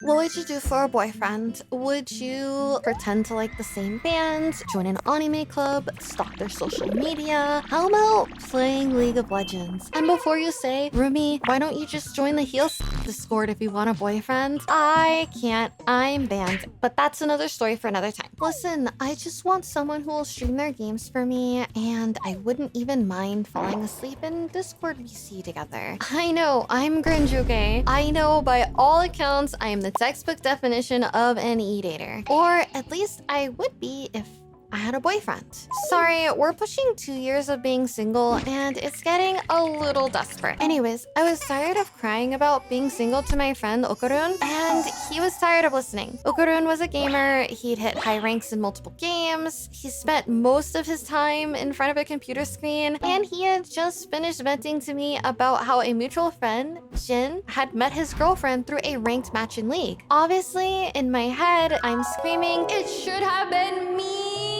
What would you do for a boyfriend? Would you pretend to like the same band, join an anime club, stalk their social media? How about playing League of Legends? And before you say, Rumi, why don't you just join the Heels Discord if you want a boyfriend? I can't. I'm banned. But that's another story for another time. Listen, I just want someone who will stream their games for me, and I wouldn't even mind falling asleep in Discord VC together. I know, I'm cringe, okay? I know by all accounts, I am the textbook definition of an e-dater. Or at least I would be if I had a boyfriend. Sorry, we're pushing 2 years of being single and it's getting a little desperate. Anyways, I was tired of crying about being single to my friend Okurun, and he was tired of listening. Okurun was a gamer, he'd hit high ranks in multiple games, he spent most of his time in front of a computer screen, and he had just finished venting to me about how a mutual friend, Jin, had met his girlfriend through a ranked match in League. Obviously, in my head, I'm screaming, it should have been me!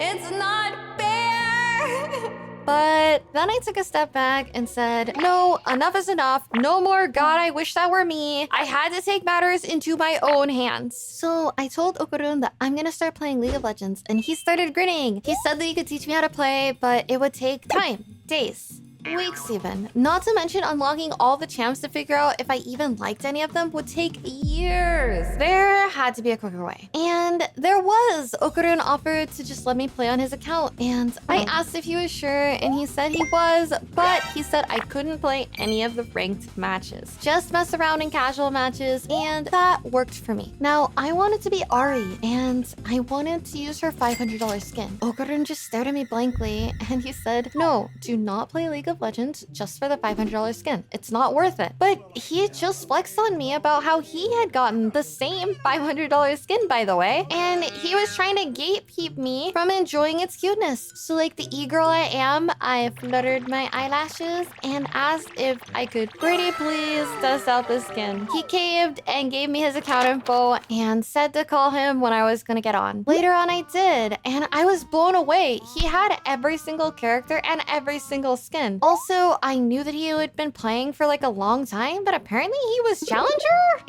It's not fair! But then I took a step back and said, no, enough is enough. No more, God, I wish that were me. I had to take matters into my own hands. So I told Okurun that I'm gonna start playing League of Legends, and he started grinning. He said that he could teach me how to play, but it would take time, days, weeks even. Not to mention unlocking all the champs to figure out if I even liked any of them would take years. There had to be a quicker way. And there was. Okurun offered to just let me play on his account, and I asked if he was sure, and he said he was, but he said I couldn't play any of the ranked matches. Just mess around in casual matches, and that worked for me. Now, I wanted to be Ari, and I wanted to use her $500 skin. Okurun just stared at me blankly, and he said, no, do not play League of Legends just for the $500 skin. It's not worth it. But he just flexed on me about how he had gotten the same $500 skin, by the way, and he was trying to gatekeep me from enjoying its cuteness. So like the e-girl I am, I fluttered my eyelashes and asked if I could pretty please test out the skin. He caved and gave me his account info and said to call him when I was gonna get on. Later on I did, and I was blown away. He had every single character and every single skin. Also, I knew that he had been playing for like a long time, but apparently he was challenger?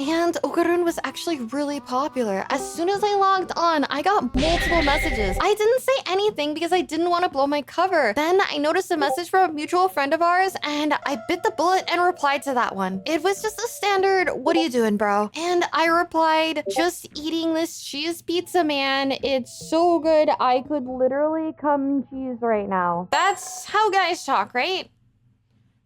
And Okurun was actually really popular. As soon as I logged on, I got multiple messages. I didn't say anything because I didn't want to blow my cover. Then I noticed a message from a mutual friend of ours, and I bit the bullet and replied to that one. It was just a standard, what are you doing, bro? And I replied, just eating this cheese pizza, man. It's so good, I could literally come cheese right now. That's how guys talk, right?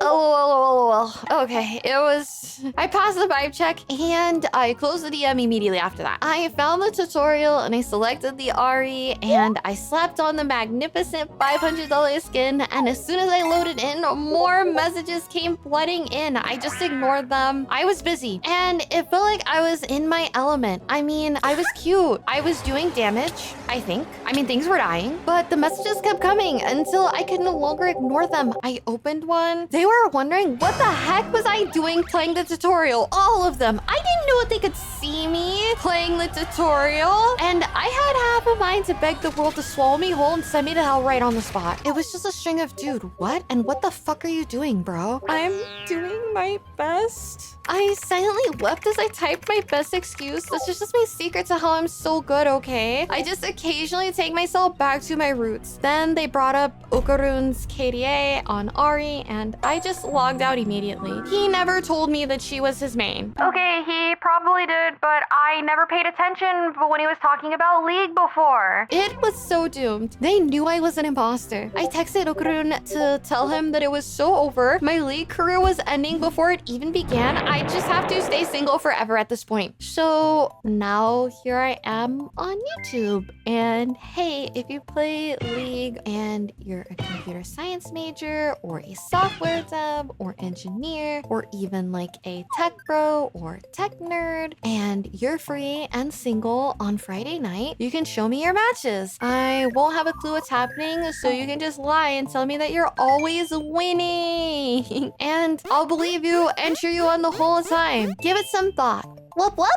Oh, okay, it was... I passed the vibe check and I closed the DM immediately after that. I found the tutorial and I selected the Ari and I slapped on the magnificent $500 skin, and as soon as I loaded in, more messages came flooding in. I just ignored them. I was busy and it felt like I was in my element. I mean, I was cute. I was doing damage, I think. I mean, things were dying, but the messages kept coming until I could no longer ignore them. I opened one. They were wondering what the heck was I doing playing the tutorial. All of them. I didn't know if they could see me playing the tutorial. And I had half a mind to beg the world to swallow me whole and send me to hell right on the spot. It was just a string of, dude, what? And what the fuck are you doing, bro? I'm doing my best. I silently wept as I typed my best excuse. This is just my secret to how I'm so good, okay? I just occasionally take myself back to my roots. Then they brought up Okurun's KDA on Ari, and I just logged out immediately. He never told me that she was his main. Okay, he probably did, but I never paid attention when he was talking about League before. It was so doomed. They knew I was an imposter. I texted Okurun to tell him that it was so over. My League career was ending before it even began. I just have to stay single forever at this point. So now here I am on YouTube. And hey, if you play League and you're a computer science major or a software dev or engineer or even like a tech bro or tech nerd and you're free and single on Friday night, you can show me your matches. I won't have a clue what's happening, so you can just lie and tell me that you're always winning. And I'll believe you and cheer you on the whole time. Give it some thought. Whoop whoop.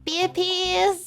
Be at peace.